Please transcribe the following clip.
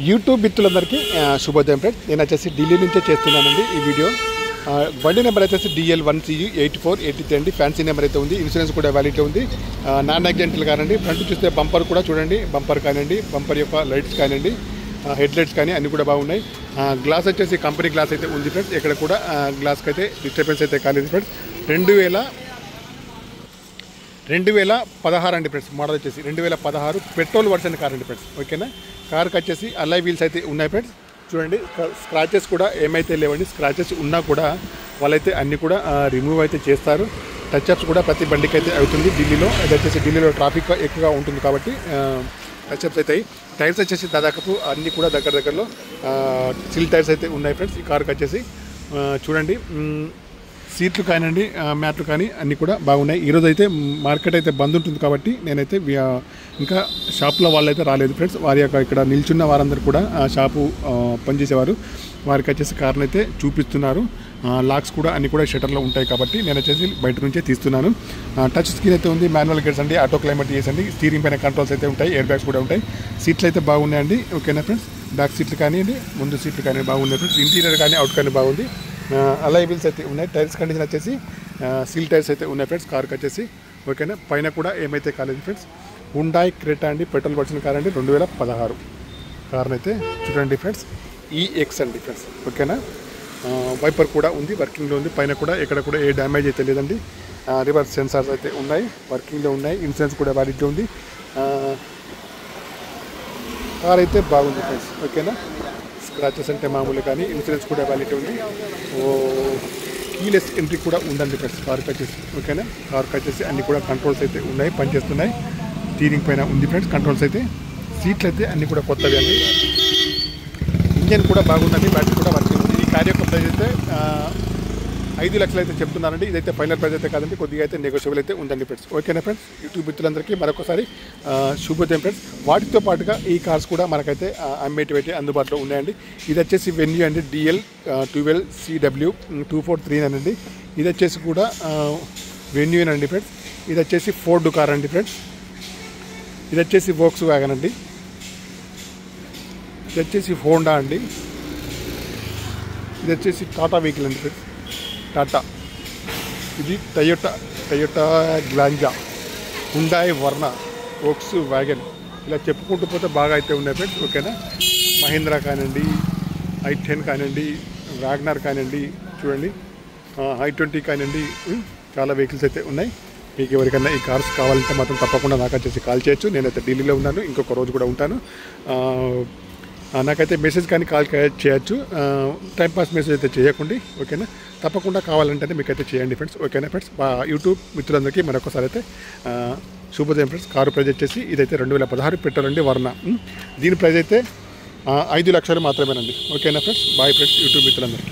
YouTube మిత్రులందరికీ శుభోదయం friends. నేను వచ్చేసి ఢిల్లీ నుంచే చేస్తున్నానండి ఈ వీడియో. బండి నెంబర్ వచ్చేసి DL1CU 8483 అండి. ఫ్యాన్సీ నెంబర్ అయితే ఉంది. ఇన్సూరెన్స్ కూడా వ్యాలిడ్ ఉంది. నాన్ యాక్సిడెంటల్ కానండి. ఫ్రంట్ చూస్తే బంపర్ కూడా చూడండి, బంపర్ కానివ్వండి, బంపర్ యొక్క లైట్స్ కానివ్వండి, హెడ్ లైట్స్ కానీ అన్నీ కూడా బాగున్నాయి. గ్లాస్ వచ్చేసి కంపెనీ గ్లాస్ అయితే ఉంది ఫ్రెండ్స్. ఇక్కడ కూడా గ్లాస్కి అయితే డిస్టర్బెన్స్ అయితే కాలేదు ఫ్రెండ్స్. 2016 అండి ఫ్రెండ్స్. మోడల్ వచ్చేసి 2016 పెట్రోల్ వర్షన్ కార్ అండి ఫ్రెండ్స్. ఓకేనా. కార్కి వచ్చేసి అలై వీల్స్ అయితే ఉన్నాయి ఫ్రెండ్స్. చూడండి, స్క్రాచెస్ కూడా ఏమైతే లేవండి. స్క్రాచెస్ ఉన్నా కూడా వాళ్ళైతే అన్నీ కూడా రిమూవ్ అయితే చేస్తారు. టచ్అప్స్ కూడా ప్రతి బండికి అయితే అవుతుంది ఢిల్లీలో. అది వచ్చేసి ఢిల్లీలో ట్రాఫిక్ ఎక్కువగా ఉంటుంది కాబట్టి టచ్అప్స్ అవుతాయి. టైర్స్ వచ్చేసి దాదాపు అన్నీ కూడా దగ్గరలో సిల్ టైర్స్ అయితే ఉన్నాయి ఫ్రెండ్స్. ఈ కార్కి వచ్చేసి చూడండి, సీట్లు కానివ్వండి, మ్యాట్లు కానీ అన్నీ కూడా బాగున్నాయి. ఈరోజు అయితే మార్కెట్ అయితే బంద్ ఉంటుంది కాబట్టి నేనైతే ఇంకా షాప్లో వాళ్ళైతే రాలేదు ఫ్రెండ్స్. వారి యొక్క ఇక్కడ నిల్చున్న వారందరూ కూడా షాపు పనిచేసేవారు. వారికి వచ్చేసి కార్ని అయితే చూపిస్తున్నారు. లాక్స్ కూడా అన్నీ కూడా షటర్లో ఉంటాయి కాబట్టి నేను వచ్చేసి బయట నుంచే తీస్తున్నాను. టచ్ స్క్రీన్ అయితే ఉంది, మాన్యువల్ గేర్స్ అండి, ఆటో క్లైమేట్ చేసండి, స్టీరింగ్ పైన కంట్రోల్స్ అయితే ఉంటాయి, ఎయిర్ బ్యాగ్స్ కూడా ఉంటాయి. సీట్లు అయితే బాగున్నాయండి. ఓకేనా ఫ్రెండ్స్. బ్యాక్ సీట్లు కానివ్వండి, ముందు సీట్లు కానీ బాగున్నాయి ఫ్రెండ్స్. ఇంటీరియర్ కానీ అవుట్ కానీ బాగుంది. అలై వీల్స్ అయితే ఉన్నాయి. టైర్స్ కండిషన్ వచ్చేసి సీల్ టైర్స్ అయితే ఉన్నాయి ఫ్రెండ్స్ కార్కి వచ్చేసి. ఓకేనా. పైన కూడా ఏమైతే కాలేదు ఫ్రెండ్స్. హుండాయ్ క్రెటా అండి, పెట్రోల్ వర్షన్ కార్ అండి, 2016 కార్ని అయితే చూడండి ఫ్రెండ్స్. EX అండి ఫ్రెండ్స్. ఓకేనా. వైపర్ కూడా ఉంది, వర్కింగ్లో ఉంది. పైన కూడా ఇక్కడ కూడా ఏ డ్యామేజ్ అయితే లేదండి. రివర్స్ సెన్సార్స్ అయితే ఉన్నాయి, వర్కింగ్లో ఉన్నాయి. ఇన్సూరెన్స్ కూడా వ్యాలిడ్గా ఉంది. కార్ అయితే బాగుంది ఫ్రెండ్స్. ఓకేనా. స్క్రాచెస్ అంటే మామూలు కానీ ఇన్సూరెన్స్ కూడా వ్యాలిడ్ ఉంది. కీలెస్ ఎంట్రీ కూడా ఉందండి ఫ్రెండ్స్ కార్కి వచ్చేసి. ఓకేనా. కార్కి వచ్చేసి అన్ని కూడా కంట్రోల్స్ అయితే ఉన్నాయి, పనిచేస్తున్నాయి. స్టీరింగ్ పైన ఉంది ఫ్రెండ్స్ కంట్రోల్స్ అయితే. సీట్లు అయితే అన్నీ కూడా కొత్తవి అండి. ఇంజన్ కూడా బాగుందండి, బ్యాటరీ కూడా వర్కింగ్ ఉంది. ఈ కార్ యొక్క ప్రైస్ అయితే 5 లక్షలు అయితే చెప్తున్నారండి. ఇదైతే ఫైనల్ ప్రైస్ అయితే కాదండి, కొద్దిగా అయితే నెగోషియబుల్ అయితే ఉందండి ఫ్రెండ్స్. ఓకేనా ఫ్రెండ్స్. యూట్యూబ్ మిత్రులందరికీ మరొకసారి శుభోదయం ఫ్రెండ్స్. వాటితో పాటుగా ఈ కార్స్ కూడా మనకైతే అమ్మేటివైతే అందుబాటులో ఉన్నాయండి. ఇది వచ్చేసి వెన్యూ అండి, DL12CW 2439 అండి. ఇది వచ్చేసి కూడా వెన్యూ అండి ఫ్రెండ్స్. ఇది వచ్చేసి ఫోర్డ్ కార్ అండి ఫ్రెండ్స్. ఇది వచ్చేసి వోక్స్ వ్యాగన్ అండి. ఇది వచ్చేసి హోండా అండి. ఇది వచ్చేసి టాటా వెహికల్ అండి ఫ్రెండ్స్, టాటా. ఇది Toyota Glanza, Hyundai Verna, Volkswagen, ఇలా చెప్పుకుంటూ పోతే బాగా అయితే ఉన్నాయి ఫ్రెండ్స్. ఓకేనా. మహీంద్రా కానివ్వండి, i10 కానివ్వండి, వ్యాగనర్ కానివ్వండి, చూడండి i20 కానివ్వండి, చాలా వెహికల్స్ అయితే ఉన్నాయి. మీకు ఎవరికైనా ఈ కార్స్ కావాలంటే మాత్రం తప్పకుండా నాకు వచ్చేసి కాల్ చేయొచ్చు. నేనైతే ఢిల్లీలో ఉన్నాను, ఇంకొక రోజు కూడా ఉంటాను. నాకైతే మెసేజ్ కానీ కాల్ చేయొచ్చు. టైంపాస్ మెసేజ్ అయితే చేయకండి. ఓకేనా. తప్పకుండా కావాలంటే మీకైతే చేయండి ఫ్రెండ్స్. ఓకేనా ఫ్రెండ్స్. యూట్యూబ్ మిత్రులందరికీ మరొకసారి అయితే శుభోదయం ఫ్రెండ్స్. కారు ప్రైజ్ వచ్చేసి ఇదైతే 2016 పెట్రోల్ అండి, వర్ణ. దీని ప్రైజ్ అయితే 5 లక్షలు మాత్రమేనండి. ఓకేనా ఫ్రెండ్స్. బాయ్ ఫ్రెండ్స్ యూట్యూబ్ మిత్రులందరికీ.